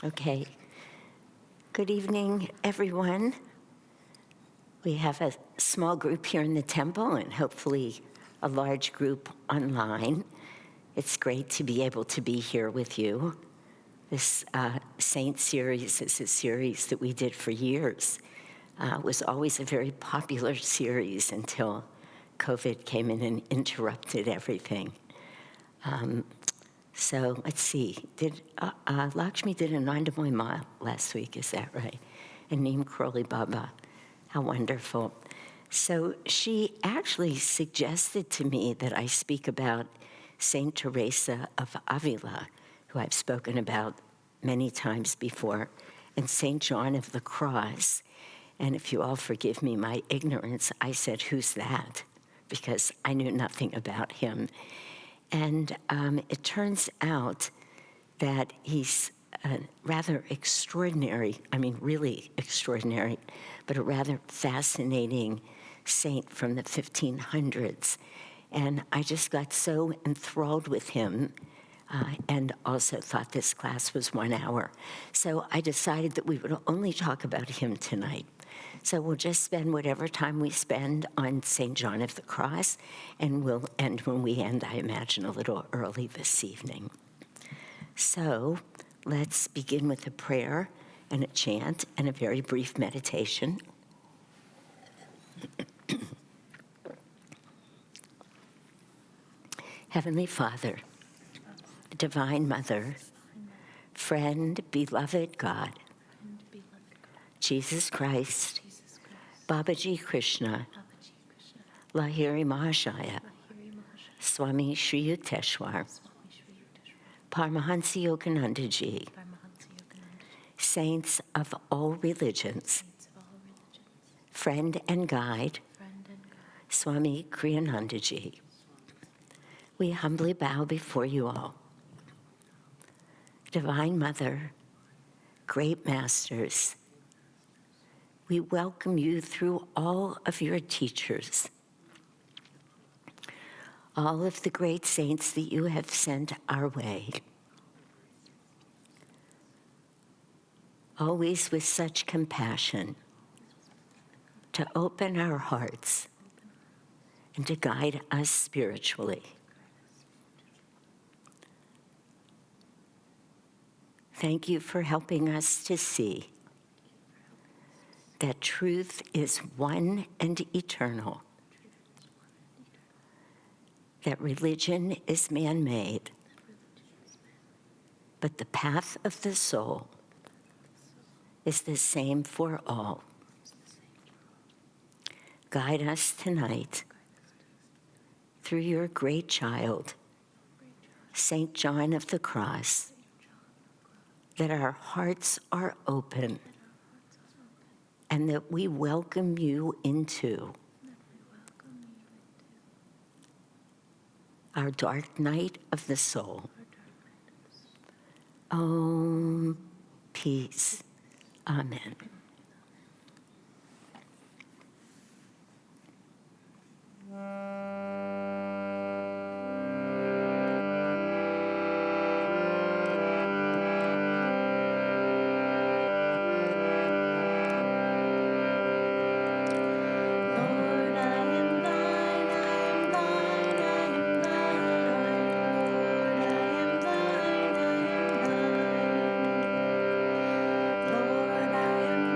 Okay. Good evening, everyone. We have a small group here in the temple and hopefully a large group online. It's great to be able to be here with you. This Saint series is a series that we did for years. It was always a very popular series until COVID came in and interrupted everything. So let's see, Lakshmi did a Nandamoi Ma last week, is that right? And Neem Crowley Baba, how wonderful. So she actually suggested to me that I speak about Saint Teresa of Avila, who I've spoken about many times before, and Saint John of the Cross. And if you all forgive me my ignorance, I said, who's that? Because I knew nothing about him. And it turns out that he's a rather extraordinary, really extraordinary, but a rather fascinating saint from the 1500s. And I just got so enthralled with him and also thought this class was 1 hour. So I decided that we would only talk about him tonight. So we'll just spend whatever time we spend on St. John of the Cross, and we'll end when we end, I imagine, a little early this evening. So let's begin with a prayer and a chant and a very brief meditation. Heavenly Father, Divine Mother, friend, beloved God, Jesus Christ, Babaji Krishna, Lahiri Mahashaya, Swami Sri Yukteswar, Paramhansa Yogananda Ji, saints of all religions, friend and guide, Swami Kriyananda Ji. We humbly bow before you all. Divine Mother, great masters, we welcome you through all of your teachers, all of the great saints that you have sent our way, always with such compassion to open our hearts and to guide us spiritually. Thank you for helping us to see that truth is one and eternal, that religion is man-made, but the path of the soul is the same for all. Guide us tonight through your great child, Saint John of the Cross, that our hearts are open and that we welcome you into our dark night of the soul. Om, peace. Amen. Lord, I am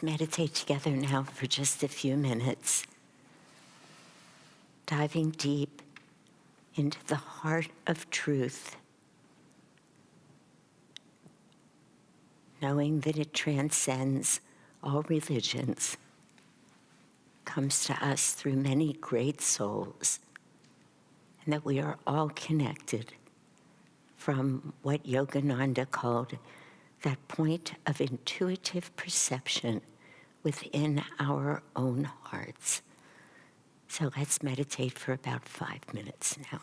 let's meditate together now for just a few minutes, diving deep into the heart of truth, knowing that it transcends all religions, comes to us through many great souls, and that we are all connected from what Yogananda called that point of intuitive perception within our own hearts. So let's meditate for about 5 minutes now.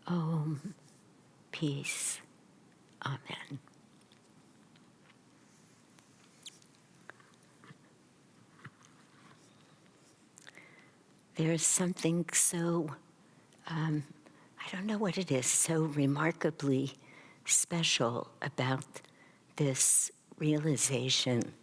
Om, peace, amen. There is something so, I don't know what it is, so remarkably special about this realization.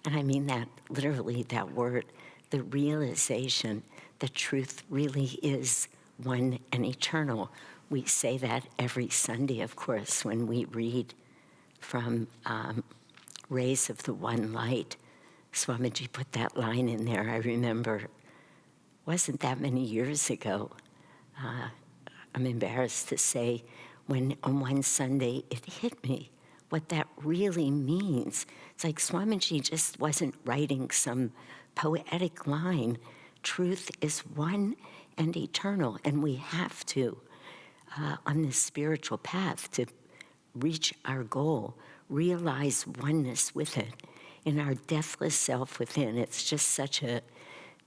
And I mean that literally, that word, the realization that truth really is one and eternal. We say that every Sunday, of course, when we read from Rays of the One Light. Swamiji put that line in there, I remember. Wasn't that many years ago. I'm embarrassed to say, when on one Sunday it hit me what that really means. It's like Swamiji just wasn't writing some poetic line. Truth is one and eternal, and we have to, on this spiritual path, to reach our goal, realize oneness with it in our deathless self within. It's just such a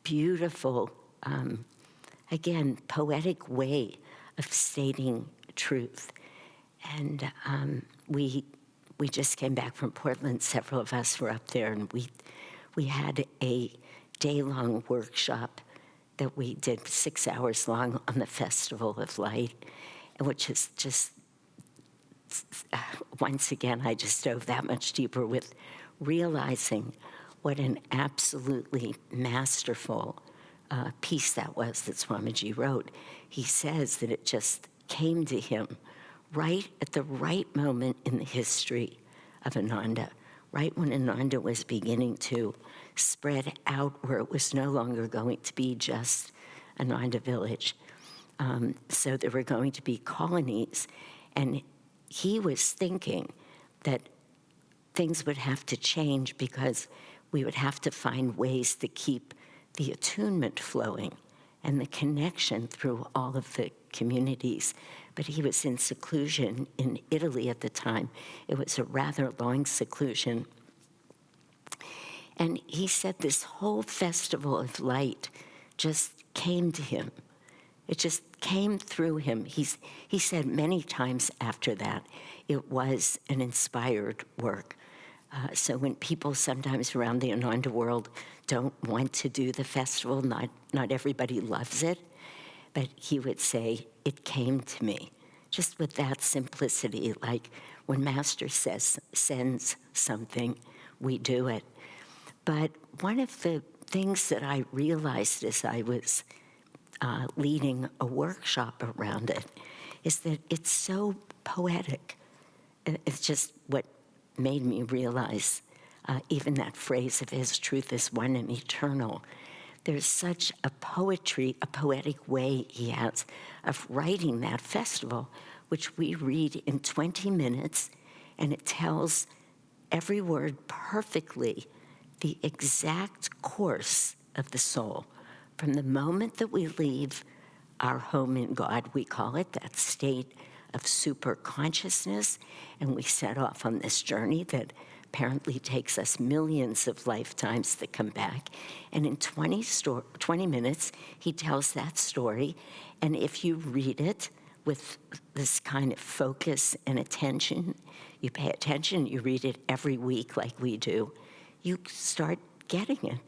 beautiful, again, poetic way of stating truth. And we just came back from Portland. Several of us were up there, and we had a day-long workshop that we did 6 hours long on the Festival of Light, which is just, once again, I just dove that much deeper with realizing what an absolutely masterful piece that was that Swamiji wrote. He says that it just came to him right at the right moment in the history of Ananda, right when Ananda was beginning to spread out where it was no longer going to be just Ananda village. So there were going to be colonies, and he was thinking that things would have to change because we would have to find ways to keep the attunement flowing and the connection through all of the communities. But he was in seclusion in Italy at the time. It was a rather long seclusion. And he said this whole Festival of Light just came to him. It just came through him. He said many times after that, it was an inspired work. So when people sometimes around the Ananda world don't want to do the festival, not everybody loves it, but he would say, it came to me. Just with that simplicity, like when Master sends something, we do it. But one of the things that I realized as I was leading a workshop around it is that it's so poetic. It's just what made me realize even that phrase of his truth is one and eternal. There's such a poetic way he has of writing that festival, which we read in 20 minutes, and it tells every word perfectly the exact course of the soul. From the moment that we leave our home in God, we call it, that state of super consciousness, and we set off on this journey that apparently takes us millions of lifetimes to come back. And in 20 minutes, he tells that story, and if you read it with this kind of focus and attention, you pay attention, you read it every week like we do, you start getting it.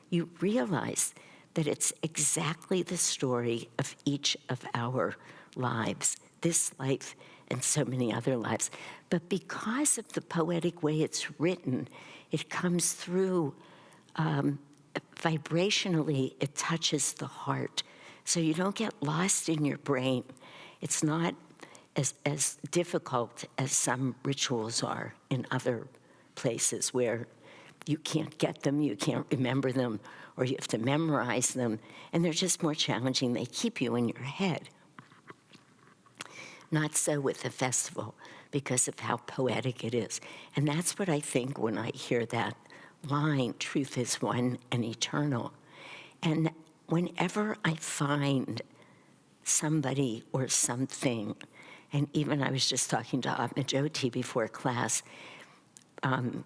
You realize that it's exactly the story of each of our lives, this life and so many other lives. But because of the poetic way it's written, it comes through vibrationally, it touches the heart. So you don't get lost in your brain. It's not as difficult as some rituals are in other places where you can't get them, you can't remember them, or you have to memorize them, and they're just more challenging. They keep you in your head. Not so with the festival, because of how poetic it is. And that's what I think when I hear that line, truth is one and eternal. And whenever I find somebody or something, and even I was just talking to Atma Jyoti before class,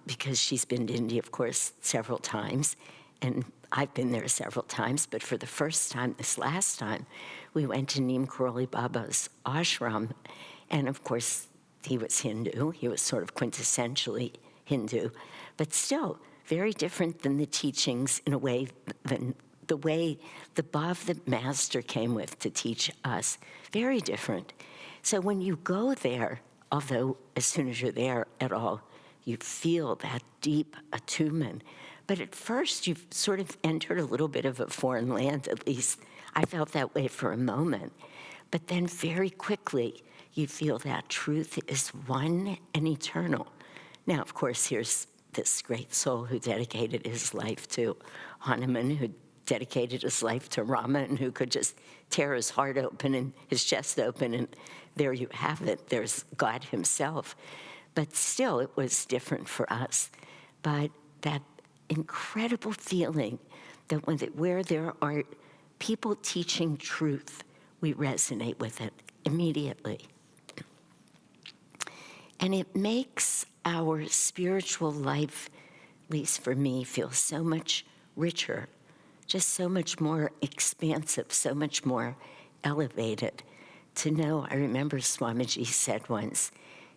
because she's been to India, of course, several times, and I've been there several times, but for the first time, this last time, we went to Neem Karoli Baba's ashram, and of course, he was Hindu. He was sort of quintessentially Hindu, but still very different than the teachings in a way than the way the Bhav that Master came with to teach us. Very different. So when you go there, although as soon as you're there at all, you feel that deep attunement. But at first, you've sort of entered a little bit of a foreign land, at least I felt that way for a moment. But then very quickly, you feel that truth is one and eternal. Now, of course, here's this great soul who dedicated his life to Hanuman, who dedicated his life to Rama, and who could just tear his heart open and his chest open, and there you have it. There's God himself. But still, it was different for us. But that incredible feeling that where there are people teaching truth, we resonate with it immediately. And it makes our spiritual life, at least for me, feel so much richer, just so much more expansive, so much more elevated. To know, I remember Swamiji said once,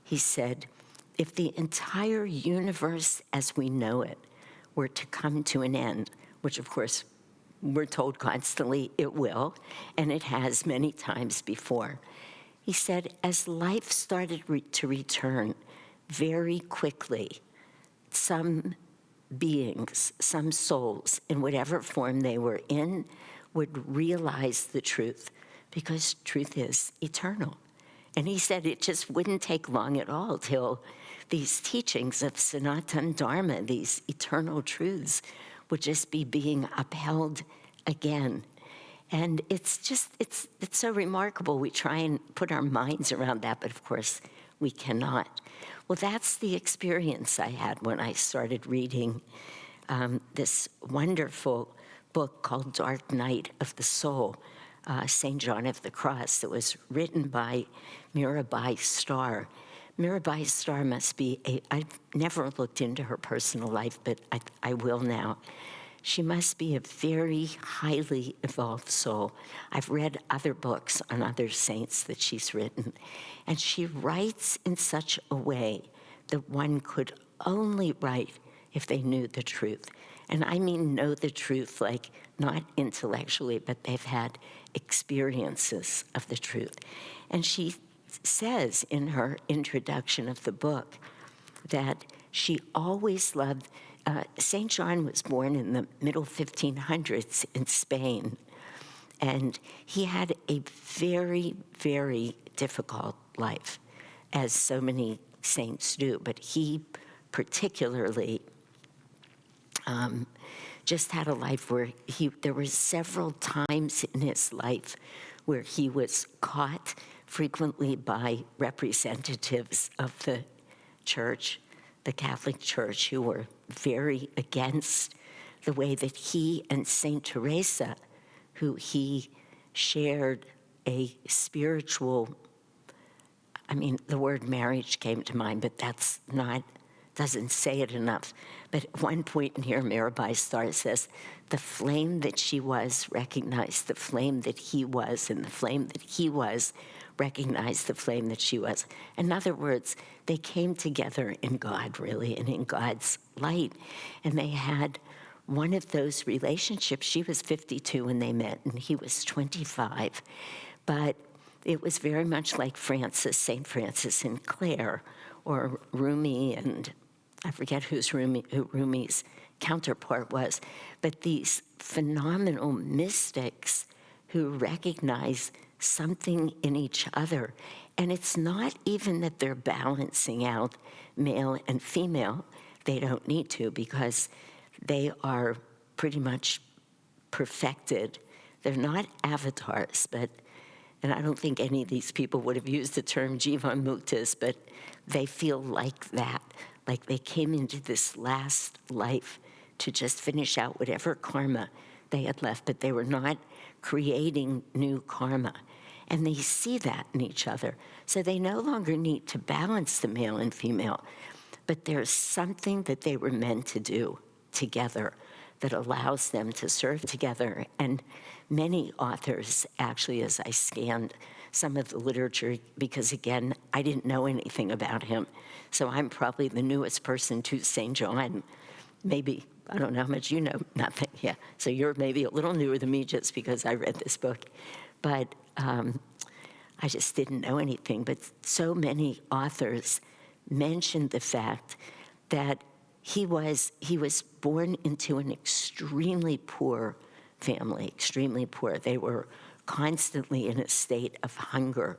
he said, if the entire universe as we know it were to come to an end, which of course we're told constantly it will, and it has many times before. He said, as life started to return very quickly, some beings, some souls, in whatever form they were in, would realize the truth, because truth is eternal. And he said it just wouldn't take long at all till these teachings of Sanatana Dharma, these eternal truths, would just be being upheld again. And it's so remarkable. We try and put our minds around that, but of course we cannot. Well, that's the experience I had when I started reading this wonderful book called Dark Night of the Soul, St. John of the Cross, that was written by Mirabai Starr. Mirabai Starr must be I've never looked into her personal life, but I will now. She must be a very highly evolved soul. I've read other books on other saints that she's written, and she writes in such a way that one could only write if they knew the truth. And I mean know the truth, like not intellectually, but they've had experiences of the truth. And she says in her introduction of the book that she always loved, St. John was born in the middle 1500s in Spain, and he had a very, very difficult life, as so many saints do, but he particularly just had a life where there were several times in his life where he was caught, frequently by representatives of the church, the Catholic Church, who were very against the way that he and Saint Teresa, who he shared a spiritual, the word marriage came to mind, but doesn't say it enough. But at one point in here, Mirabai Starr says, the flame that she was recognized the flame that he was, and the flame that he was recognized the flame that she was. In other words, they came together in God, really, and in God's light. And they had one of those relationships. She was 52 when they met, and he was 25. But it was very much like St. Francis and Clare, or Rumi, and I forget who Rumi's counterpart was, but these phenomenal mystics who recognize something in each other. And it's not even that they're balancing out male and female. They don't need to, because they are pretty much perfected. They're not avatars, and I don't think any of these people would have used the term Jivan Muktas, but they feel like that, like they came into this last life to just finish out whatever karma they had left, but they were not creating new karma. And they see that in each other. So they no longer need to balance the male and female, but there's something that they were meant to do together that allows them to serve together. And many authors, actually, as I scanned some of the literature, because again, I didn't know anything about him, so I'm probably the newest person to St. John. Maybe, I don't know how much you know, nothing, yeah. So you're maybe a little newer than me just because I read this book. But I just didn't know anything. But so many authors mentioned the fact that he was born into an extremely poor family, extremely poor. They were constantly in a state of hunger.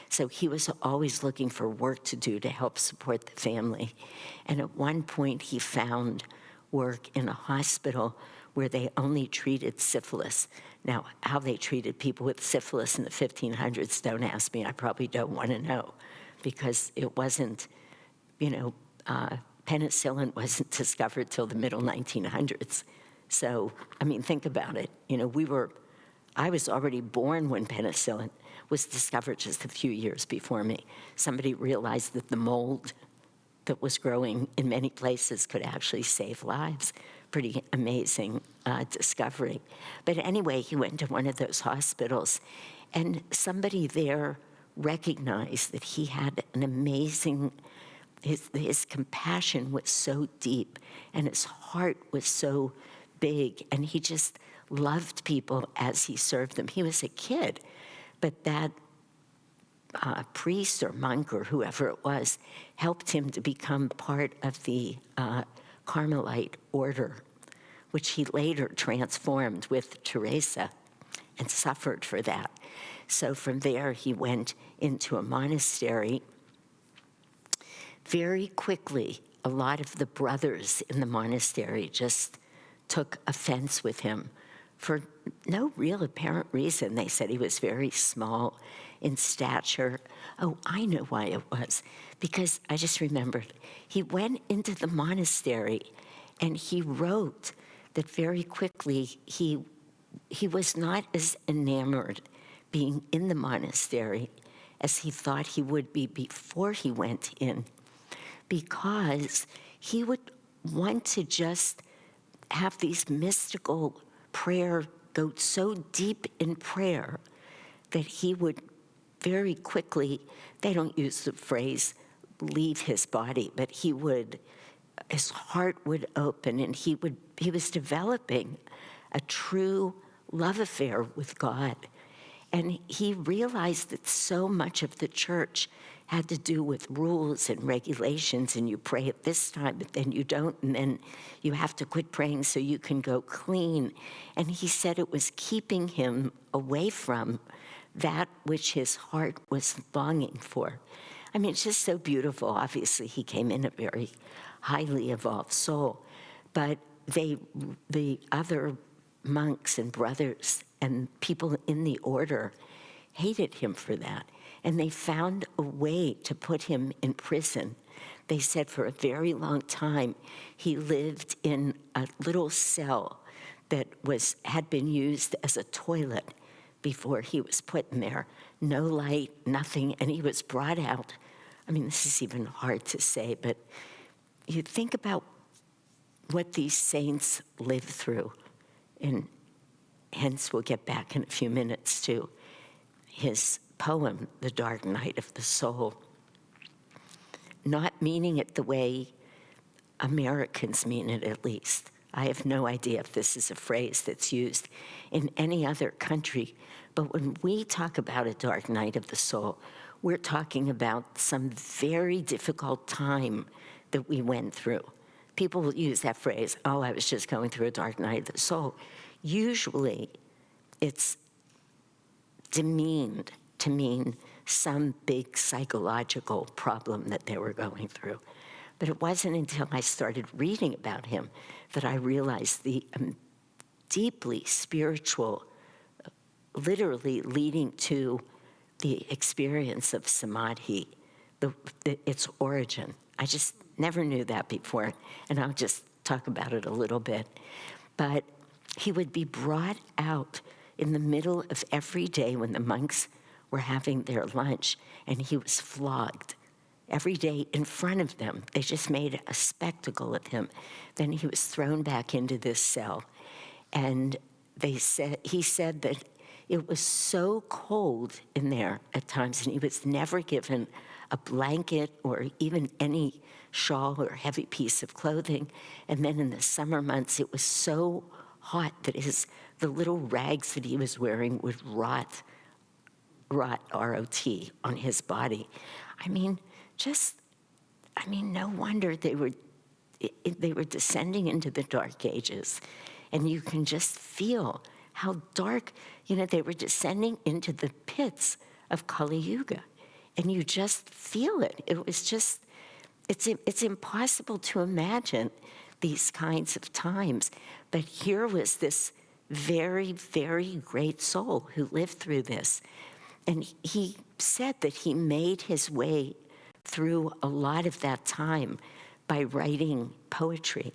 So he was always looking for work to do to help support the family. And at one point he found work in a hospital where they only treated syphilis. Now, how they treated people with syphilis in the 1500s, don't ask me. I probably don't want to know, because it wasn't, penicillin wasn't discovered till the middle 1900s. So, think about it. I was already born when penicillin was discovered just a few years before me. Somebody realized that the mold that was growing in many places could actually save lives. Pretty amazing discovery. But anyway, he went to one of those hospitals, and somebody there recognized that he had an amazing, his compassion was so deep, and his heart was so big, and he just loved people as he served them. He was a kid, but that priest or monk or whoever it was helped him to become part of the Carmelite order, which he later transformed with Teresa and suffered for that. So from there, he went into a monastery. Very quickly, a lot of the brothers in the monastery just took offense with him for no real apparent reason. They said he was very small in stature. Oh, I know why it was. Because I just remembered, he went into the monastery and he wrote that very quickly he was not as enamored being in the monastery as he thought he would be before he went in, because he would want to just have these mystical prayer, go so deep in prayer that he would very quickly, they don't use the phrase leave his body, but his heart would open, and he was developing a true love affair with God. And he realized that so much of the church had to do with rules and regulations, and you pray at this time, but then you don't, and then you have to quit praying so you can go clean. And he said it was keeping him away from that which his heart was longing for. I mean, it's just so beautiful. Obviously, he came in a very highly evolved soul, but the other monks and brothers and people in the order hated him for that. And they found a way to put him in prison. They said for a very long time, he lived in a little cell that had been used as a toilet before he was put in there. No light, nothing, and he was brought out. I mean, this is even hard to say, but you think about what these saints lived through, and hence we'll get back in a few minutes to his poem, The Dark Night of the Soul. Not meaning it the way Americans mean it, at least. I have no idea if this is a phrase that's used in any other country, but when we talk about a dark night of the soul, we're talking about some very difficult time that we went through. People will use that phrase, oh, I was just going through a dark night of the soul. Usually, it's demeaned to mean some big psychological problem that they were going through. But it wasn't until I started reading about him that I realized the deeply spiritual, literally leading to the experience of samadhi, its origin. I just never knew that before, and I'll just talk about it a little bit. But he would be brought out in the middle of every day when the monks were having their lunch, and he was flogged every day in front of them. They just made a spectacle of him. Then he was thrown back into this cell, and he said that it was so cold in there at times, and he was never given a blanket or even any shawl or heavy piece of clothing. And then in the summer months, it was so hot that the little rags that he was wearing would rot, R-O-T, on his body. No wonder they were descending into the dark ages. And you can just feel how dark, they were descending into the pits of Kali Yuga. And you just feel it. It was just, it's impossible to imagine these kinds of times. But here was this very, very great soul who lived through this. And he said that he made his way through a lot of that time by writing poetry,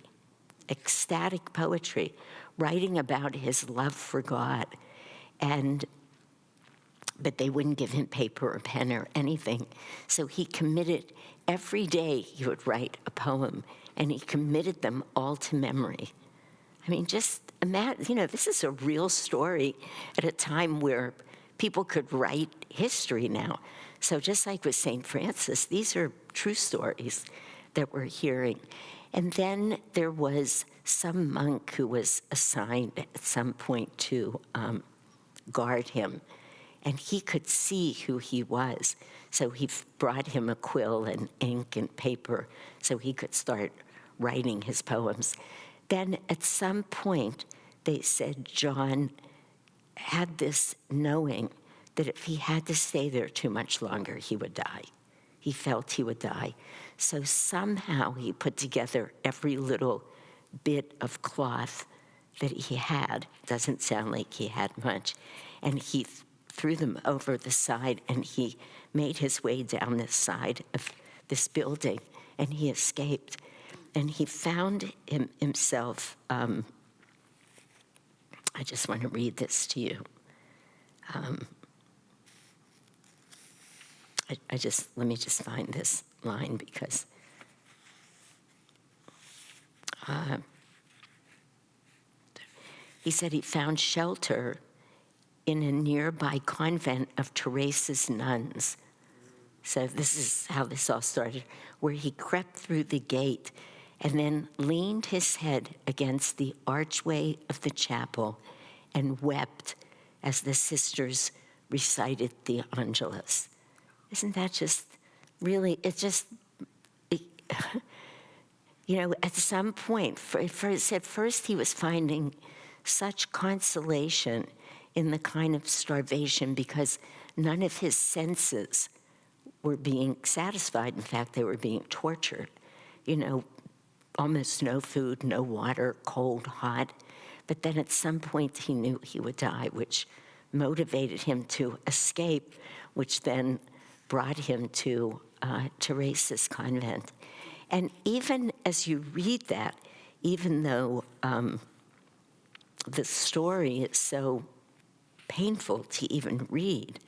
ecstatic poetry, writing about his love for God. But they wouldn't give him paper or pen or anything. So he committed, every day he would write a poem, and he committed them all to memory. Just imagine, this is a real story at a time where people could write history now. So just like with St. Francis, these are true stories that we're hearing. And then there was some monk who was assigned at some point to guard him, and he could see who he was. So he brought him a quill and ink and paper so he could start writing his poems. Then at some point, they said John had this knowing that if he had to stay there too much longer, he would die. He felt he would die. So somehow he put together every little bit of cloth that he had. Doesn't sound like he had much. And he threw them over the side, and he made his way down this side of this building, and he escaped. And he found himself, I just want to read this to you. Let me just find this line because he said he found shelter in a nearby convent of Teresa's nuns. So this is how this all started, where he crept through the gate and then leaned his head against the archway of the chapel and wept as the sisters recited the Angelus. Isn't that just really, at some point, at first he was finding such consolation in the kind of starvation because none of his senses were being satisfied. In fact, they were being tortured. Almost no food, no water, cold, hot. But then at some point he knew he would die, which motivated him to escape, which then brought him to Teresa's convent. And even as you read that, even though the story is so painful to even read,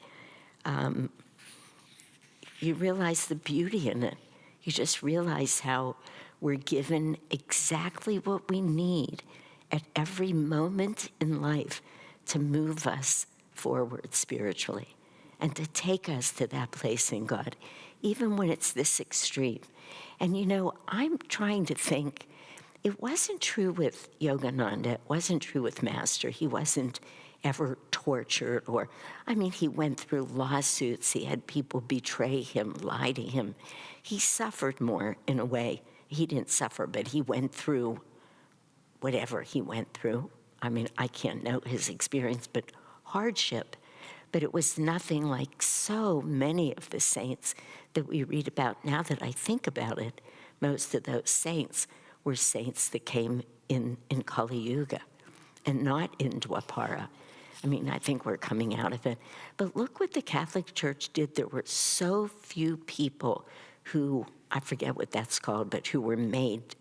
you realize the beauty in it. You just realize how we're given exactly what we need at every moment in life to move us forward spiritually and to take us to that place in God, even when it's this extreme. And I'm trying to think, it wasn't true with Yogananda, it wasn't true with Master. He wasn't ever tortured he went through lawsuits, he had people betray him, lie to him. He suffered more in a way. He didn't suffer, but he went through whatever he went through. I can't know his experience, but hardship. But it was nothing like so many of the saints that we read about. Now that I think about it, most of those saints were saints that came in Kali Yuga and not in Dwapara. I think we're coming out of it. But look what the Catholic Church did. There were so few people who, I forget what that's called, but who were made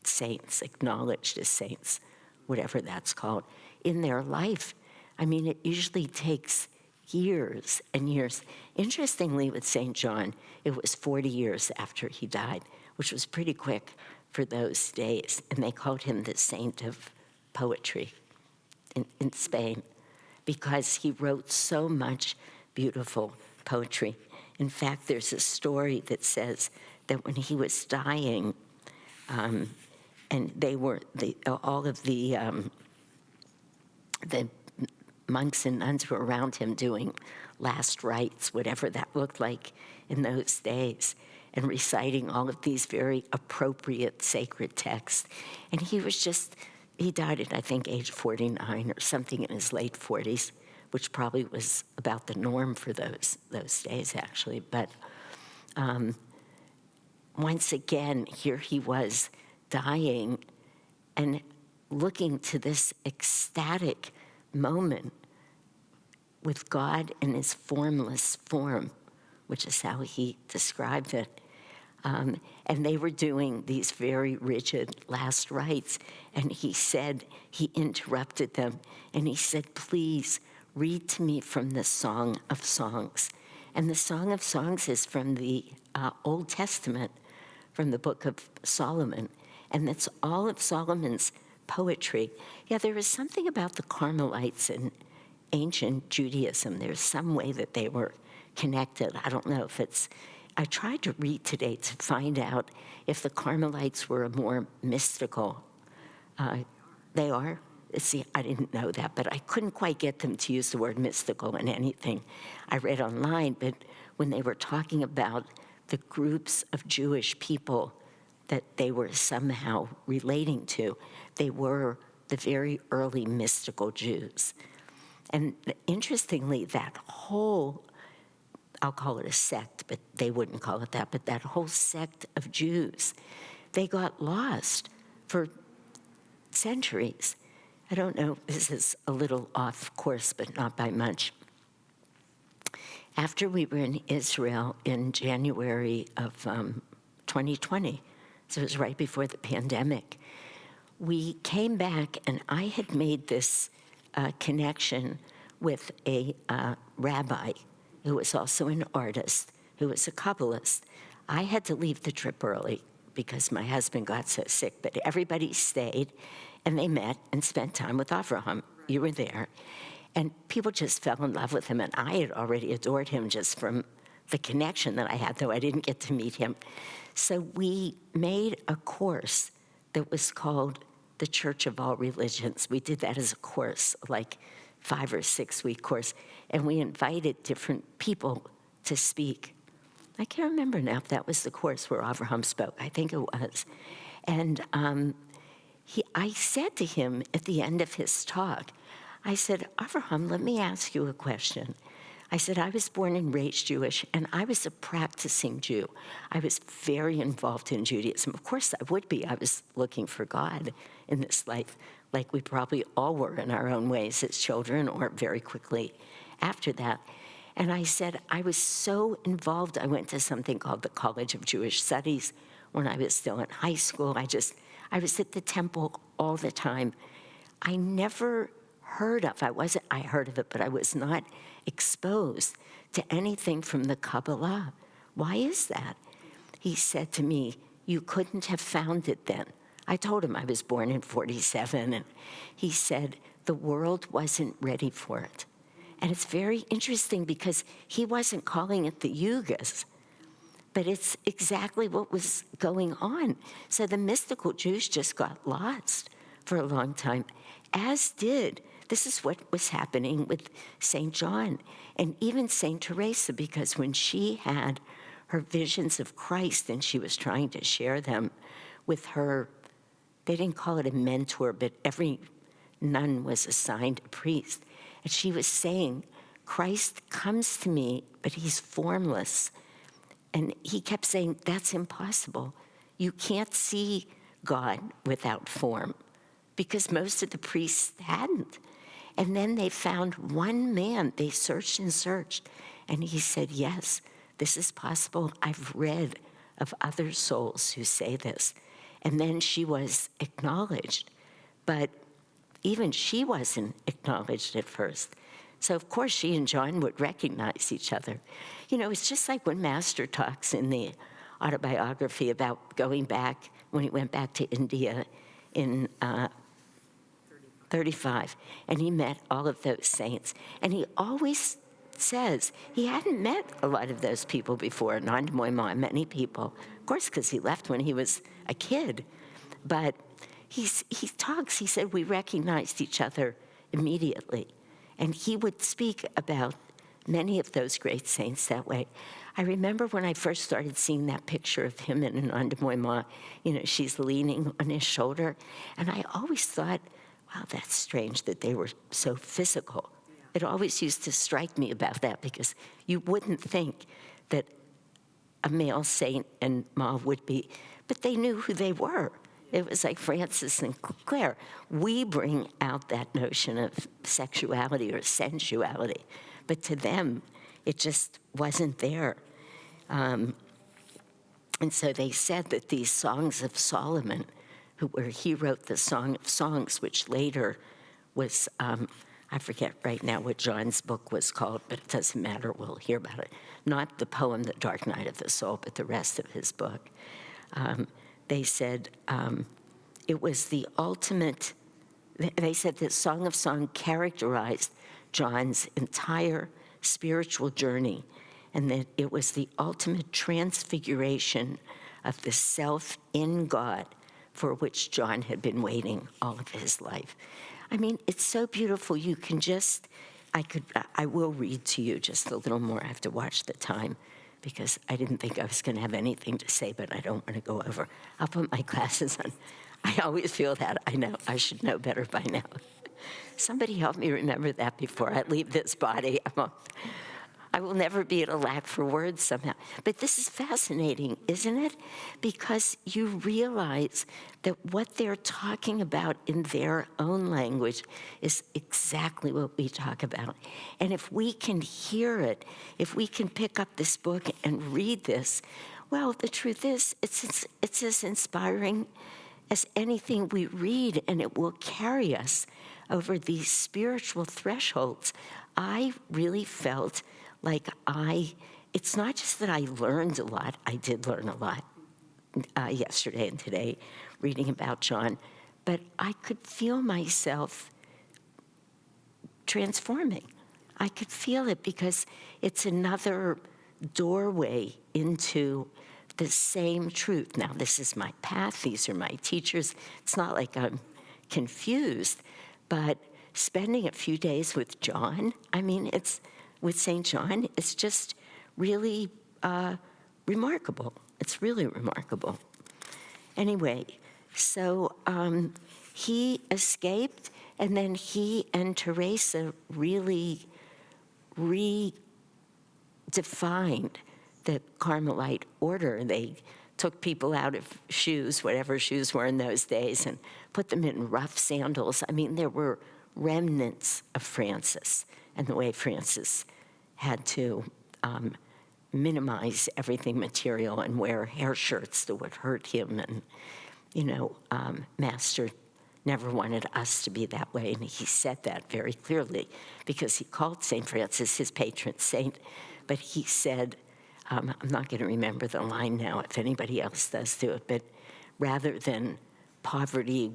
saints, acknowledged as saints, whatever that's called, in their life. It usually takes years and years. Interestingly, with St. John, it was 40 years after he died, which was pretty quick for those days. And they called him the saint of poetry in Spain because he wrote so much beautiful poetry. In fact, there's a story that says that when he was dying, and they were all of the monks and nuns were around him doing last rites, whatever that looked like in those days, and reciting all of these very appropriate sacred texts. And he died at, I think, age 49 or something in his late 40s, which probably was about the norm for those days, actually. But once again, here he was dying and looking to this ecstatic moment with God in his formless form, which is how he described it. And they were doing these very rigid last rites. And he interrupted them, and he said, "Please read to me from the Song of Songs." And the Song of Songs is from the Old Testament, from the book of Solomon. And that's all of Solomon's poetry. Yeah, there is something about the Carmelites in ancient Judaism. There's some way that they were connected. I don't know if it's I tried to read today to find out if the Carmelites were a more mystical. They are? See, I didn't know that, but I couldn't quite get them to use the word mystical in anything I read online. But when they were talking about the groups of Jewish people that they were somehow relating to, they were the very early mystical Jews. And interestingly, that whole, I'll call it a sect, but they wouldn't call it that, but that whole sect of Jews, they got lost for centuries. I don't know, this is a little off course, but not by much. After we were in Israel in January of 2020, so it was right before the pandemic, we came back and I had made this connection with a rabbi who was also an artist, who was a Kabbalist. I had to leave the trip early because my husband got so sick, but everybody stayed, and they met and spent time with Avraham. You were there. And people just fell in love with him, and I had already adored him just from the connection that I had, though I didn't get to meet him. So we made a course that was called the Church of All Religions. We did that as a course, like 5 or 6 week course, and we invited different people to speak. I can't remember now if that was the course where Avraham spoke. I think it was. And I said to him at the end of his talk, I said, Avraham, let me ask you a question. I said, I was born and raised Jewish, and I was a practicing Jew. I was very involved in Judaism. Of course I would be. I was looking for God in this life, like we probably all were in our own ways as children or very quickly after that. And I said, I was so involved. I went to something called the College of Jewish Studies when I was still in high school. I was at the temple all the time. I never heard of, I heard of it, but I was not exposed to anything from the Kabbalah. Why is that? He said to me, you couldn't have found it then. I told him I was born in 47, and he said, the world wasn't ready for it. And it's very interesting because he wasn't calling it the Yugas, but it's exactly what was going on. So the mystical Jews just got lost for a long time, as did, this is what was happening with St. John and even St. Teresa, because when she had her visions of Christ and she was trying to share them with her, they didn't call it a mentor, but every nun was assigned a priest. And she was saying, Christ comes to me, but he's formless. And he kept saying, that's impossible. You can't see God without form, because most of the priests hadn't. And then they found one man. They searched and searched. And he said, yes, this is possible. I've read of other souls who say this. And then she was acknowledged. But even she wasn't acknowledged at first. So, of course, she and John would recognize each other. You know, it's just like when Master talks in the autobiography about going back, when he went back to India in 35, and he met all of those saints. And he always says he hadn't met a lot of those people before, Ananda, many people, of course, because he left when he was a kid. But he talks, he said, we recognized each other immediately. And he would speak about many of those great saints that way. I remember when I first started seeing that picture of him and Ananda Moima, you know, she's leaning on his shoulder. And I always thought, wow, that's strange that they were so physical. It always used to strike me about that, because you wouldn't think that a male saint and Ma would be, but they knew who they were. It was like Francis and Claire. We bring out that notion of sexuality or sensuality, but to them, it just wasn't there. And so they said that these songs of Solomon, where he wrote the Song of Songs, which later was, I forget right now what John's book was called, but it doesn't matter, we'll hear about it. Not the poem, The Dark Night of the Soul, but the rest of his book. They said it was the ultimate, they said that Song of Song characterized John's entire spiritual journey, and that it was the ultimate transfiguration of the self in God for which John had been waiting all of his life. I mean, it's so beautiful. You can just, I will read to you just a little more. I have to watch the time because I didn't think I was going to have anything to say, but I don't want to go over. I'll put my glasses on. I always feel that. I know. I should know better by now. Somebody help me remember that before I leave this body. I will never be at a lack for words somehow. But this is fascinating, isn't it? Because you realize that what they're talking about in their own language is exactly what we talk about. And if we can hear it, if we can pick up this book and read this, well, the truth is, it's as inspiring as anything we read, and it will carry us over these spiritual thresholds. I really felt like it's not just that I learned a lot. I did learn a lot yesterday and today reading about John, but I could feel myself transforming. I could feel it because it's another doorway into the same truth. Now, this is my path. These are my teachers. It's not like I'm confused, but spending a few days with John, with St. John, it's just really remarkable. It's really remarkable. Anyway, so he escaped, and then he and Teresa really redefined the Carmelite order. They took people out of shoes, whatever shoes were in those days, and put them in rough sandals. I mean, there were remnants of Francis and the way Francis had to minimize everything material and wear hair shirts that would hurt him. And, Master never wanted us to be that way, and he said that very clearly because he called St. Francis his patron saint, but he said, I'm not going to remember the line now if anybody else does do it, but rather than poverty,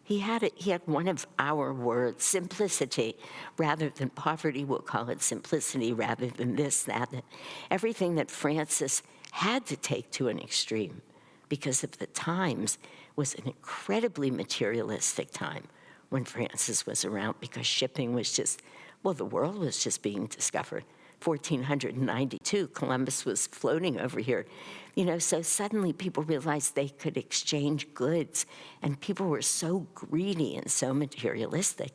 he had one of our words, simplicity. Rather than poverty, we'll call it simplicity, rather than this, that. Everything that Francis had to take to an extreme because of the times was an incredibly materialistic time when Francis was around, because shipping was the world was just being discovered. 1492, Columbus was floating over here. So suddenly people realized they could exchange goods, and people were so greedy and so materialistic.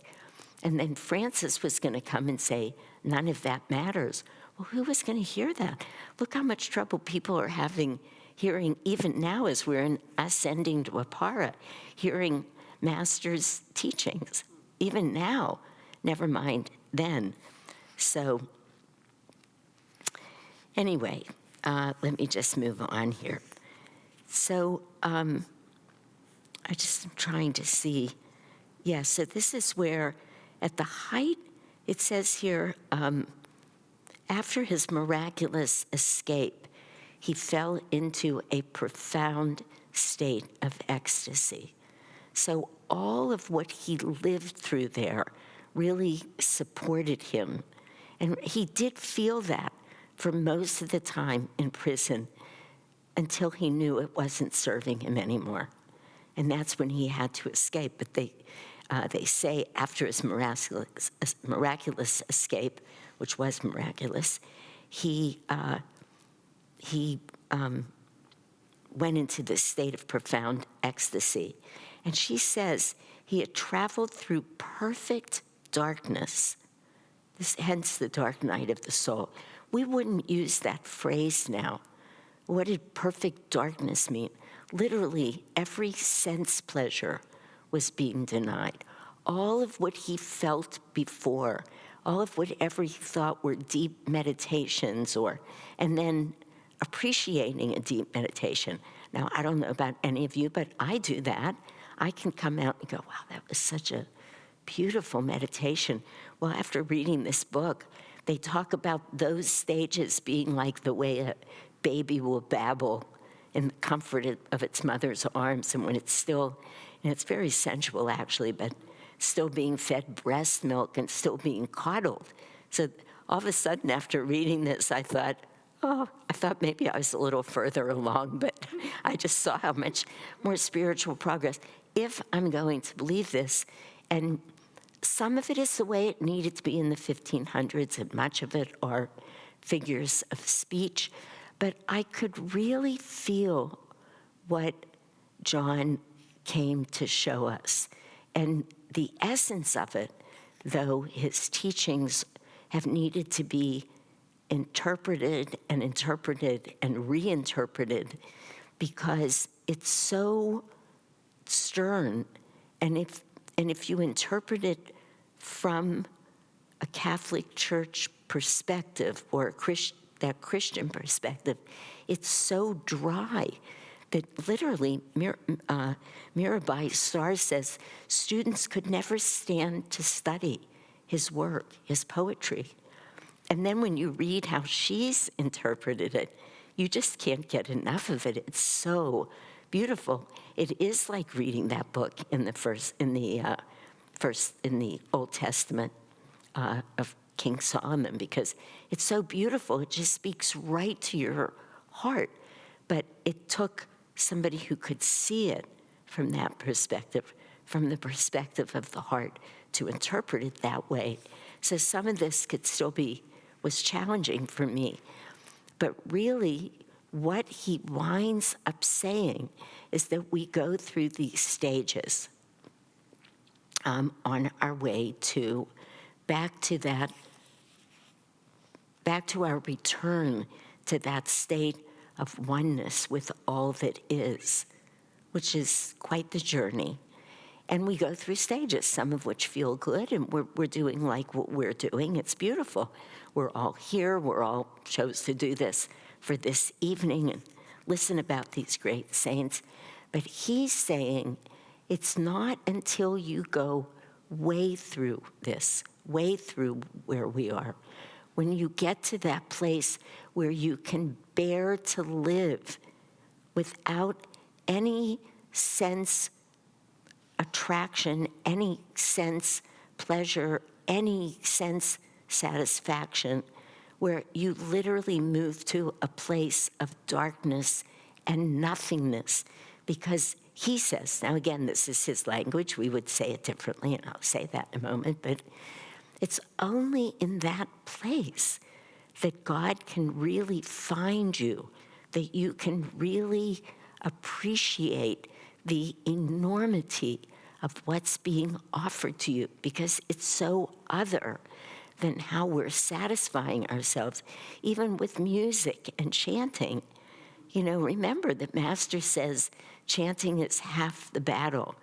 And then Francis was going to come and say, none of that matters. Well, who was going to hear that? Look how much trouble people are having hearing, even now as we're ascending to Apara, hearing Master's teachings, even now, never mind then. So anyway, let me just move on here. So I just am trying to see. Yeah, so this is where at the height, it says here, after his miraculous escape, he fell into a profound state of ecstasy. So all of what he lived through there really supported him. And he did feel that for most of the time in prison until he knew it wasn't serving him anymore. And that's when he had to escape. But they say after his miraculous escape, which was miraculous, he went into this state of profound ecstasy. And she says he had traveled through perfect darkness, hence the dark night of the soul. We wouldn't use that phrase now. What did perfect darkness mean? Literally, every sense pleasure was being denied. All of what he felt before, all of whatever he thought were deep meditations, and then appreciating a deep meditation. Now, I don't know about any of you, but I do that. I can come out and go, wow, that was such a beautiful meditation. Well, after reading this book, they talk about those stages being like the way a baby will babble in the comfort of its mother's arms, and when it's still, and it's very sensual actually, but still being fed breast milk and still being coddled So all of a sudden, after reading this, I thought maybe I was a little further along, but I just saw how much more spiritual progress. If I'm going to believe this, and some of it is the way it needed to be in the 1500s, and much of it are figures of speech, but I could really feel what John came to show us. And the essence of it, though his teachings have needed to be interpreted and reinterpreted, because it's so stern. And if you interpret it from a Catholic Church perspective or that Christian perspective, it's so dry that literally Mirabai Starr says students could never stand to study his work, his poetry. And then when you read how she's interpreted it, you just can't get enough of it. It's so beautiful. It is like reading that book in the Old Testament of King Solomon, because it's so beautiful. It just speaks right to your heart. But it took somebody who could see it from that perspective, from the perspective of the heart, to interpret it that way. So some of this was challenging for me. But really, what he winds up saying is that we go through these stages on our way back to our return to that state of oneness with all that is, which is quite the journey. And we go through stages, some of which feel good, and we're doing like what we're doing. It's beautiful. We're all here. We're all chose to do this for this evening and listen about these great saints. But he's saying it's not until you go way through this, way through where we are, when you get to that place where you can bear to live without any sense attraction, any sense pleasure, any sense satisfaction, where you literally move to a place of darkness and nothingness. Because he says, now again, this is his language, we would say it differently, and I'll say that in a moment, but it's only in that place that God can really find you, that you can really appreciate the enormity of what's being offered to you, because it's so other than how we're satisfying ourselves, even with music and chanting. You know, remember that Master says chanting is half the battle.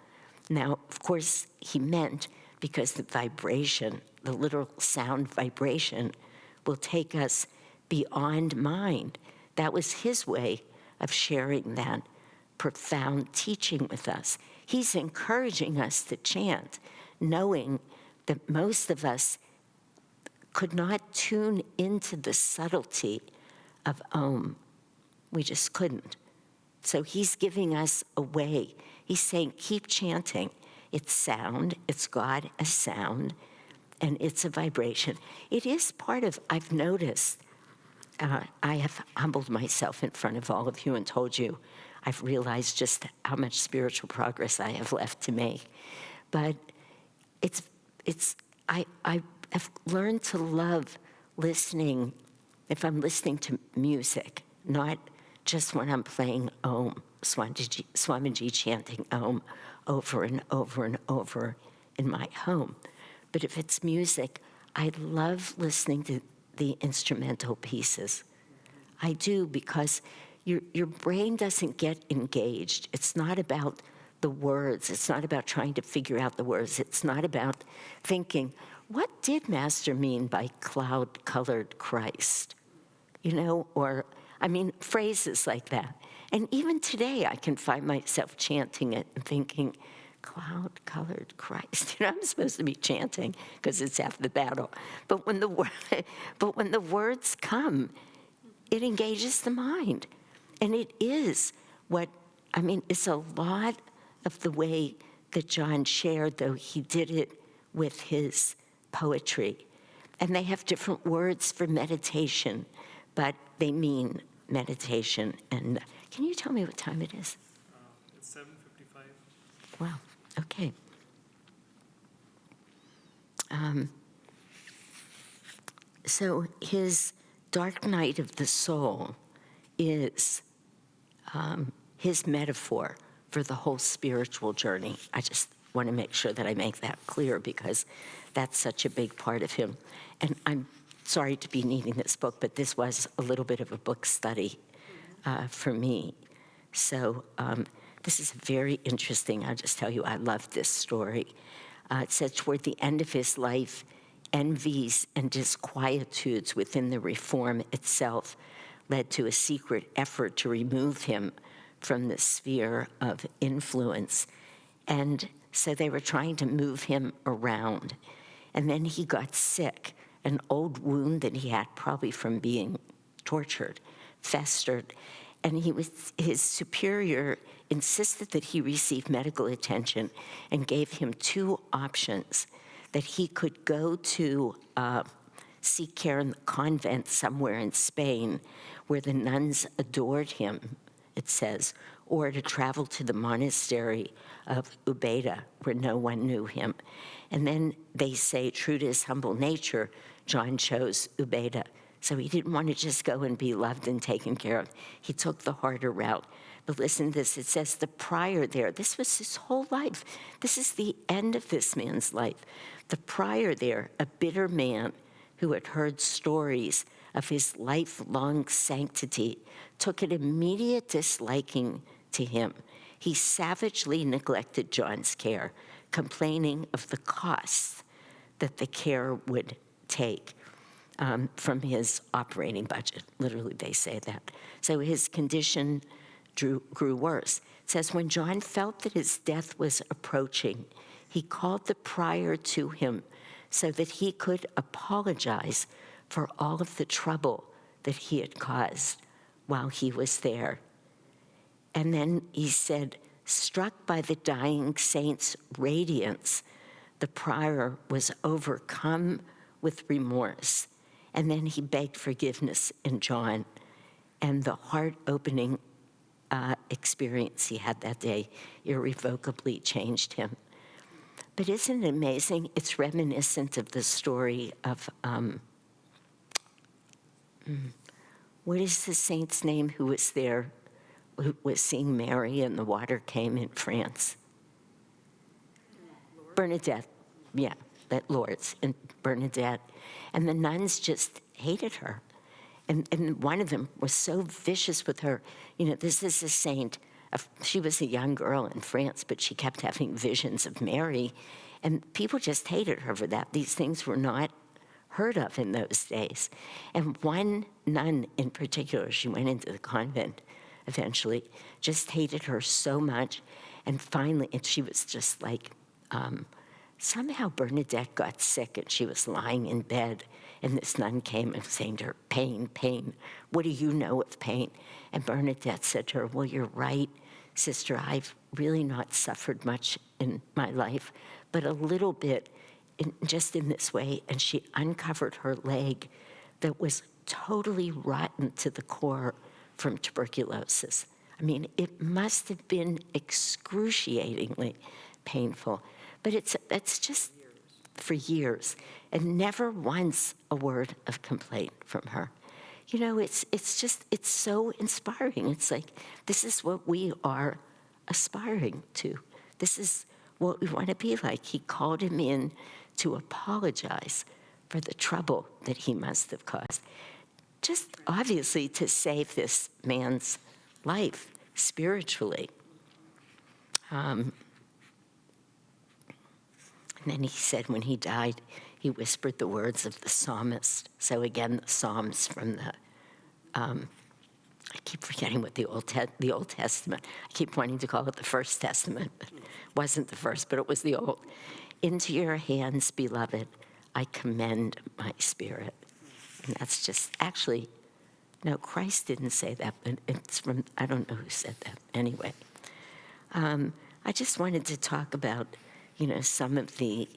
Now, of course, he meant because the vibration, the literal sound vibration, will take us beyond mind. That was his way of sharing that profound teaching with us. He's encouraging us to chant, knowing that most of us could not tune into the subtlety of Om. We just couldn't. So he's giving us a way. He's saying, keep chanting. It's sound, it's God as sound, and it's a vibration. It is part of, I've noticed, I have humbled myself in front of all of you and told you I've realized just how much spiritual progress I have left to make. But I have learned to love listening, if I'm listening to music, not just when I'm playing Om, Swamiji chanting Om over and over and over in my home. But if it's music, I love listening to the instrumental pieces. I do, because your brain doesn't get engaged. It's not about the words. It's not about trying to figure out the words. It's not about thinking, what did Master mean by cloud-colored Christ? You know, or, I mean, phrases like that. And even today, I can find myself chanting it and thinking, cloud-colored Christ. You know, I'm supposed to be chanting because it's half the battle. But when the words come, it engages the mind. And it is it's a lot of the way that John shared, though he did it with his poetry. And they have different words for meditation, but they mean meditation. And can you tell me what time it is? It's 7:55. Wow, okay. So his dark night of the soul is his metaphor for the whole spiritual journey. I just want to make sure that I make that clear because that's such a big part of him. And I'm sorry to be needing this book, but this was a little bit of a book study for me. So this is very interesting. I'll just tell you, I love this story. It says, toward the end of his life, envies and disquietudes within the reform itself led to a secret effort to remove him from the sphere of influence. And so they were trying to move him around. And then he got sick. An old wound that he had, probably from being tortured, festered. And his superior insisted that he receive medical attention and gave him two options: that he could go to seek care in the convent somewhere in Spain where the nuns adored him, it says, or to travel to the monastery of Ubeda where no one knew him. And then they say, true to his humble nature, John chose Ubeda. So he didn't want to just go and be loved and taken care of. He took the harder route. But listen to this. It says the prior there, this was his whole life. This is the end of this man's life. The prior there, a bitter man who had heard stories of his lifelong sanctity, took an immediate disliking to him. He savagely neglected John's care, complaining of the costs that the care would take from his operating budget. Literally, they say that. So his condition grew worse. It says, when John felt that his death was approaching, he called the prior to him so that he could apologize for all of the trouble that he had caused while he was there. And then he said, struck by the dying saint's radiance, the prior was overcome with remorse. And then he begged forgiveness in John. And the heart-opening experience he had that day irrevocably changed him. But isn't it amazing? It's reminiscent of the story of, what is the saint's name who was there, who was seeing Mary and the water came in France? Bernadette, yeah, at Lourdes, and Bernadette. And the nuns just hated her. And one of them was so vicious with her. You know, this is a saint. She was a young girl in France, but she kept having visions of Mary. And people just hated her for that. These things were not heard of in those days. And one nun in particular, she went into the convent eventually, just hated her so much. And finally, and she was just like, somehow Bernadette got sick and she was lying in bed. And this nun came and saying to her, pain, pain. What do you know of pain? And Bernadette said to her, well, you're right, sister. I've really not suffered much in my life, but a little bit just in this way. And she uncovered her leg that was totally rotten to the core from tuberculosis. I mean, it must have been excruciatingly painful. But it's just for years, and never once a word of complaint from her. You know, it's so inspiring. It's like, this is what we are aspiring to. This is what we want to be like. He called him in to apologize for the trouble that he must have caused. Just obviously to save this man's life spiritually. And then he said when he died, he whispered the words of the psalmist. So again, the Psalms from the, I keep forgetting what the Old Testament, I keep wanting to call it the First Testament. But it wasn't the first, but it was the Old. Into your hands, beloved, I commend my spirit. And that's just, actually, no, Christ didn't say that, but it's from, I don't know who said that. Anyway, I just wanted to talk about, you know, some of the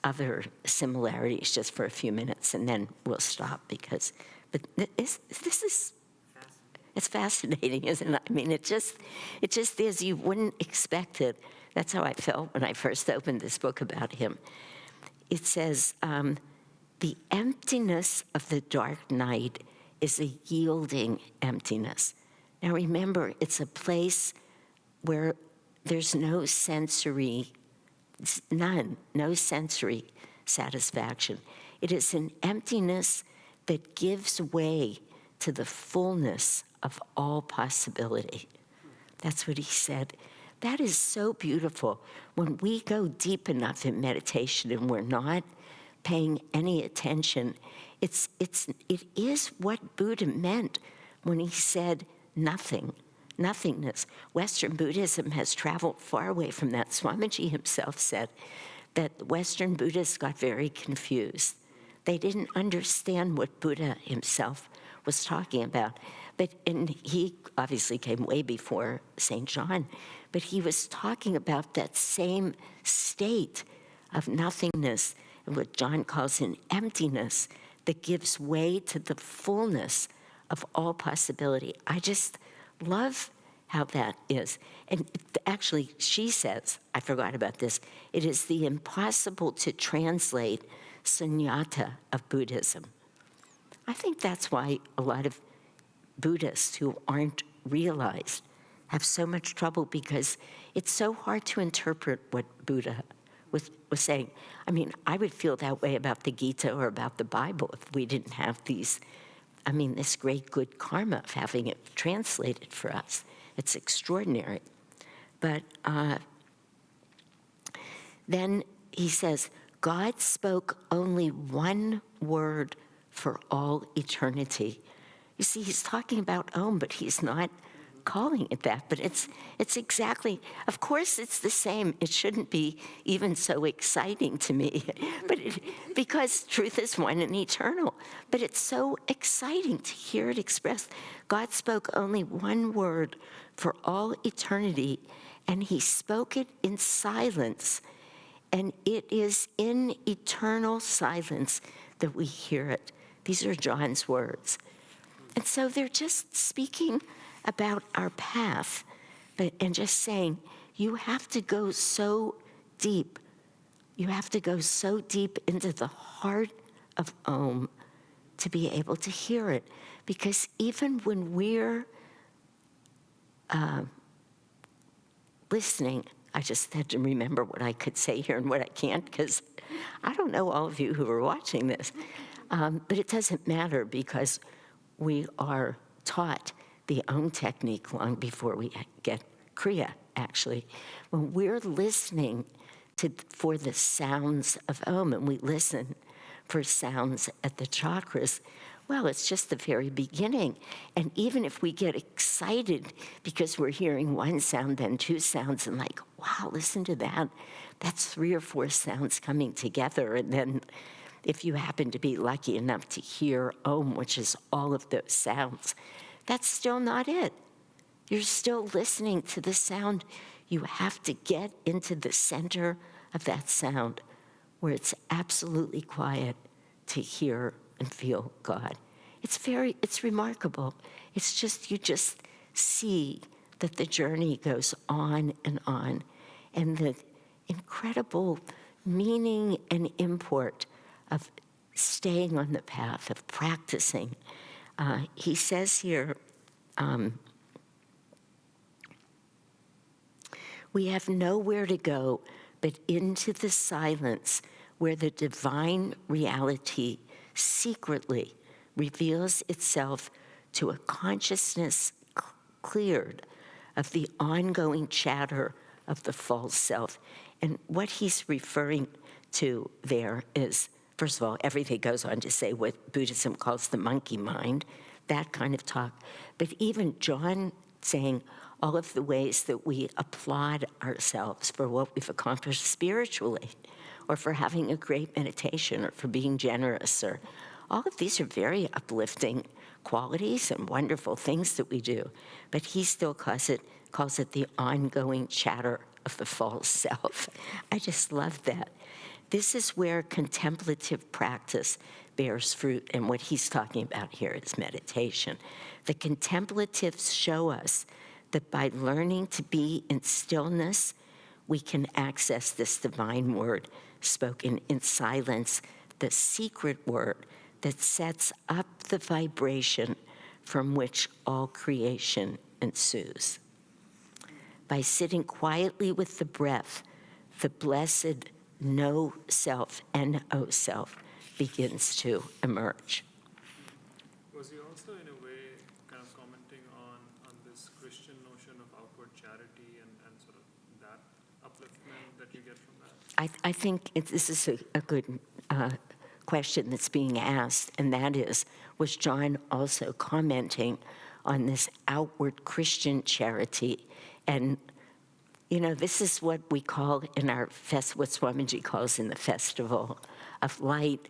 other similarities just for a few minutes, and then we'll stop but this is, it's fascinating, isn't it? I mean, it just is. You wouldn't expect it. That's how I felt when I first opened this book about him. It says, the emptiness of the dark night is a yielding emptiness. Now remember, it's a place where there's no sensory satisfaction. It is an emptiness that gives way to the fullness of all possibility. That's what he said. That is so beautiful. When we go deep enough in meditation and we're not paying any attention, it is what Buddha meant when he said nothingness. Western Buddhism has traveled far away from that. Swamiji himself said that Western Buddhists got very confused. They didn't understand what Buddha himself was talking about. And he obviously came way before St. John, but he was talking about that same state of nothingness, and what John calls an emptiness that gives way to the fullness of all possibility. I just love how that is. And actually, she says, I forgot about this, it is the impossible to translate sunyata of Buddhism. I think that's why a lot of Buddhists who aren't realized have so much trouble, because it's so hard to interpret what Buddha was saying. I mean, I would feel that way about the Gita or about the Bible if we didn't have this great good karma of having it translated for us. It's extraordinary. But then he says, God spoke only one word for all eternity. You see, he's talking about Om, but he's not calling it that. But it's exactly, of course it's the same. It shouldn't be even so exciting to me, because truth is one and eternal. But it's so exciting to hear it expressed. God spoke only one word for all eternity, and he spoke it in silence. And it is in eternal silence that we hear it. These are John's words. And so they're just speaking about our path, and just saying, you have to go so deep. You have to go so deep into the heart of Om to be able to hear it. Because even when we're listening, I just had to remember what I could say here and what I can't, because I don't know all of you who are watching this. But it doesn't matter, because we are taught the Om technique long before we get Kriya, actually. When we're listening for the sounds of Om, and we listen for sounds at the chakras, well, it's just the very beginning. And even if we get excited because we're hearing one sound, then two sounds, and like, wow, listen to that. That's 3 or 4 sounds coming together. And then if you happen to be lucky enough to hear Om, which is all of those sounds, that's still not it. You're still listening to the sound. You have to get into the center of that sound where it's absolutely quiet to hear and feel God. It's remarkable. It's just, you just see that the journey goes on, and the incredible meaning and import of staying on the path, of practicing. He says here, we have nowhere to go but into the silence where the divine reality secretly reveals itself to a consciousness cleared of the ongoing chatter of the false self. And what he's referring to there is, first of all, everything goes on to say what Buddhism calls the monkey mind, that kind of talk. But even John saying all of the ways that we applaud ourselves for what we've accomplished spiritually, or for having a great meditation, or for being generous, or all of these are very uplifting qualities and wonderful things that we do. But he still calls it the ongoing chatter of the false self. I just love that. this is where contemplative practice bears fruit, and what he's talking about here is meditation. The contemplatives show us that by learning to be in stillness, we can access this divine word spoken in silence, the secret word that sets up the vibration from which all creation ensues. By sitting quietly with the breath, the blessed no self, N-O self, begins to emerge. Was he also, in a way, kind of commenting on this Christian notion of outward charity and sort of that upliftment that you get from that? I think this is a good question that's being asked, and that is, was John also commenting on this outward Christian charity? And, you know, this is what we call in our what Swamiji calls in the Festival of Light,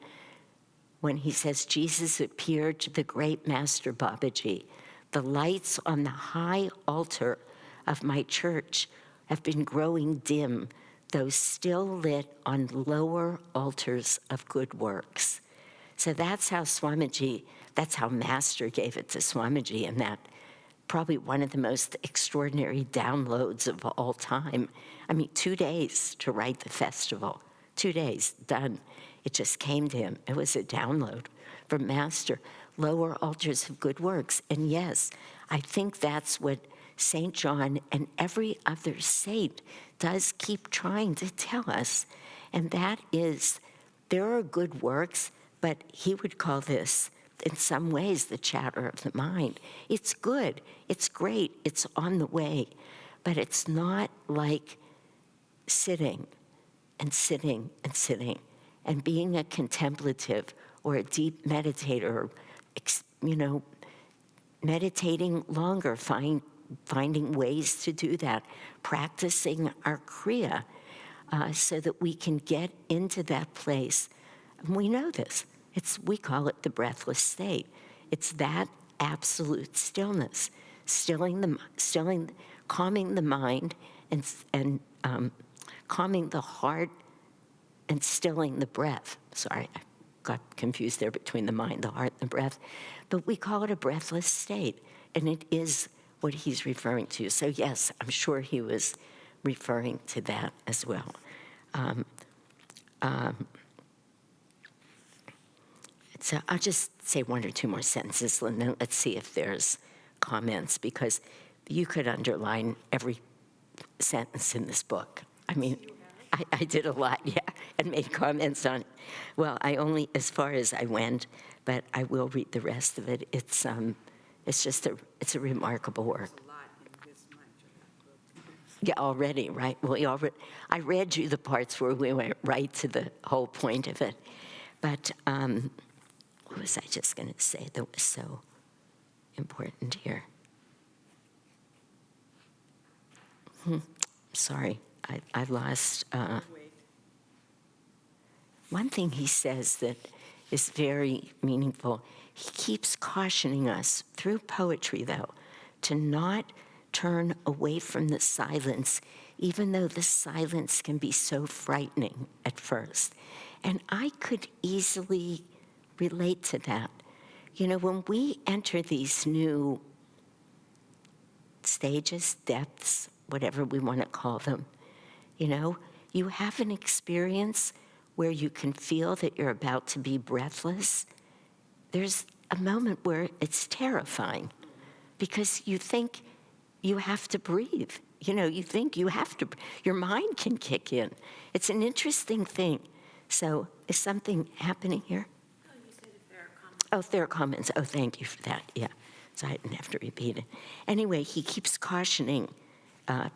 when he says, Jesus appeared to the great Master Babaji. The lights on the high altar of my church have been growing dim, though still lit on lower altars of good works. So that's how that's how Master gave it to Swamiji, and that probably one of the most extraordinary downloads of all time. I mean, 2 days to write the festival, 2 days, done. It just came to him. It was a download from Master, lower altars of good works. And yes, I think that's what St. John and every other saint does keep trying to tell us. And that is, there are good works, but he would call this, in some ways, the chatter of the mind. It's good, it's great, it's on the way, but it's not like sitting and sitting and sitting and being a contemplative or a deep meditator, meditating longer, finding ways to do that, practicing our Kriya, so that we can get into that place. And we know this. We call it the breathless state. It's that absolute stillness, calming the mind and calming the heart and stilling the breath. Sorry, I got confused there between the mind, the heart, and the breath. But we call it a breathless state, and it is what he's referring to. So yes, I'm sure he was referring to that as well. So I'll just say one or two more sentences, and then let's see if there's comments, because you could underline every sentence in this book. I mean, I did a lot, yeah, and made comments on it. Well, I only, as far as I went, but I will read the rest of it. It's a remarkable work. Yeah, already, right? Well, I read you the parts where we went right to the whole point of it. But what was I just going to say that was so important here? Sorry, I lost. One thing he says that is very meaningful, he keeps cautioning us through poetry, though, to not turn away from the silence, even though the silence can be so frightening at first. And I could easily relate to that. You know, when we enter these new stages, depths, whatever we want to call them, you know, you have an experience where you can feel that you're about to be breathless. There's a moment where it's terrifying because you think you have to breathe. You know, you think you have to, your mind can kick in. It's an interesting thing. So is something happening here? Oh, you said if there are comments. Oh, there are comments. Oh, thank you for that. Yeah, so I didn't have to repeat it. Anyway, he keeps cautioning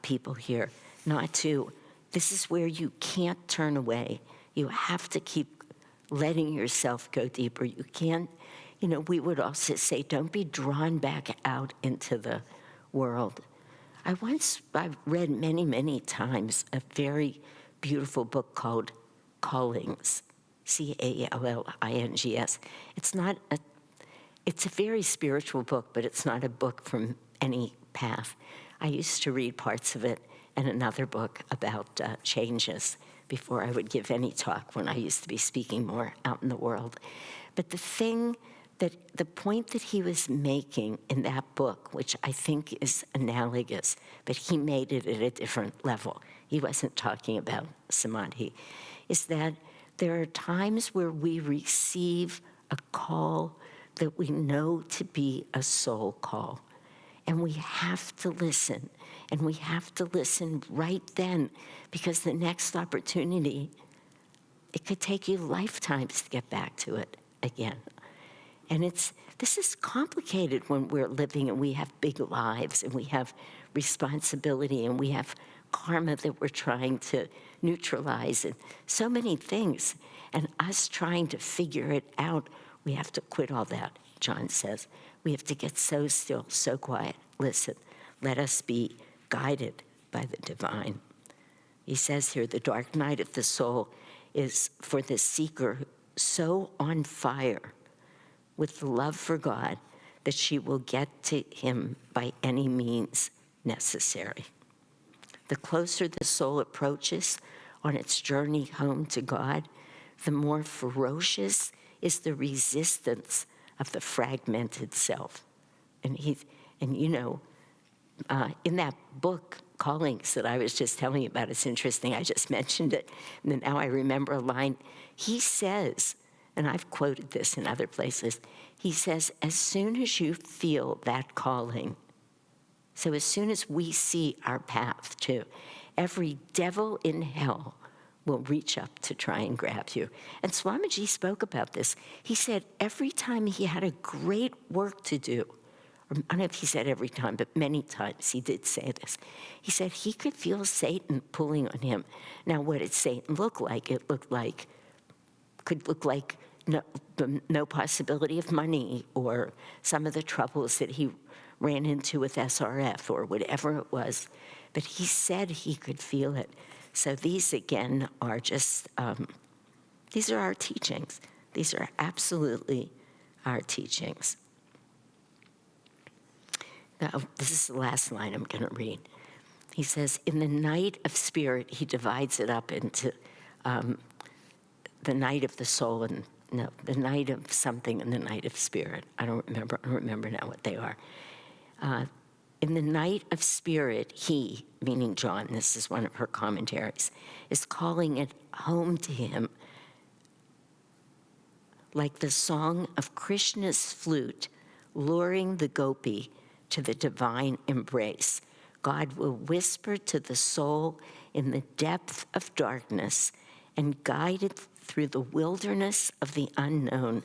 people here not to, this is where you can't turn away. You have to keep letting yourself go deeper. You can't, you know, we would also say, don't be drawn back out into the world. I've read many, many times a very beautiful book called Callings, Callings. It's a very spiritual book, but it's not a book from any path. I used to read parts of it and another book about changes before I would give any talk when I used to be speaking more out in the world. But the point that he was making in that book, which I think is analogous, but he made it at a different level. He wasn't talking about samadhi, is that there are times where we receive a call that we know to be a soul call. And we have to listen. And we have to listen right then, because the next opportunity, it could take you lifetimes to get back to it again. And this is complicated when we're living and we have big lives and we have responsibility and we have karma that we're trying to neutralize and so many things. And us trying to figure it out, we have to quit all that, John says. We have to get so still, so quiet. Listen, let us be guided by the divine. He says here, the dark night of the soul is for the seeker so on fire with love for God that she will get to him by any means necessary. The closer the soul approaches on its journey home to God, the more ferocious is the resistance of the fragmented self. And in that book, Callings, that I was just telling you about, it's interesting, I just mentioned it, and then now I remember a line. He says, and I've quoted this in other places, he says, as soon as you feel that calling, so as soon as we see our path too, every devil in hell will reach up to try and grab you. And Swamiji spoke about this. He said every time he had a great work to do, or I don't know if he said every time, but many times he did say this. He said he could feel Satan pulling on him. Now, what did Satan look like? It could look like no possibility of money, or some of the troubles that he ran into with SRF or whatever it was. But he said he could feel it. So these, again, are just, these are our teachings. These are absolutely our teachings. Now, this is the last line I'm going to read. He says, in the night of spirit, he divides it up into the night of the soul and the night of something and the night of spirit. I don't remember now what they are. In the night of spirit, he, meaning John, this is one of her commentaries, is calling it home to him like the song of Krishna's flute, luring the gopi to the divine embrace. God will whisper to the soul in the depth of darkness and guide it through the wilderness of the unknown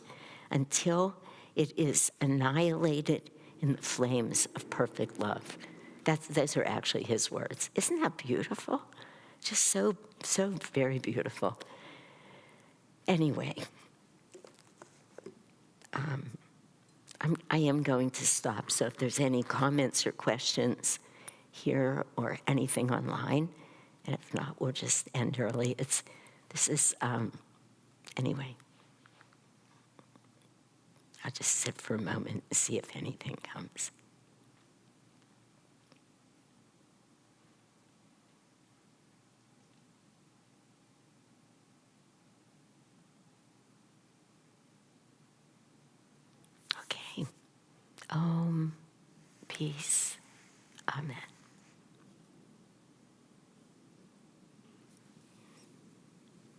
until it is annihilated in the flames of perfect love. Those are actually his words. Isn't that beautiful? Just so very beautiful. Anyway, I am going to stop, so if there's any comments or questions here or anything online, and if not, we'll just end early. Anyway, I'll just sit for a moment and see if anything comes. Okay. Om, peace, amen.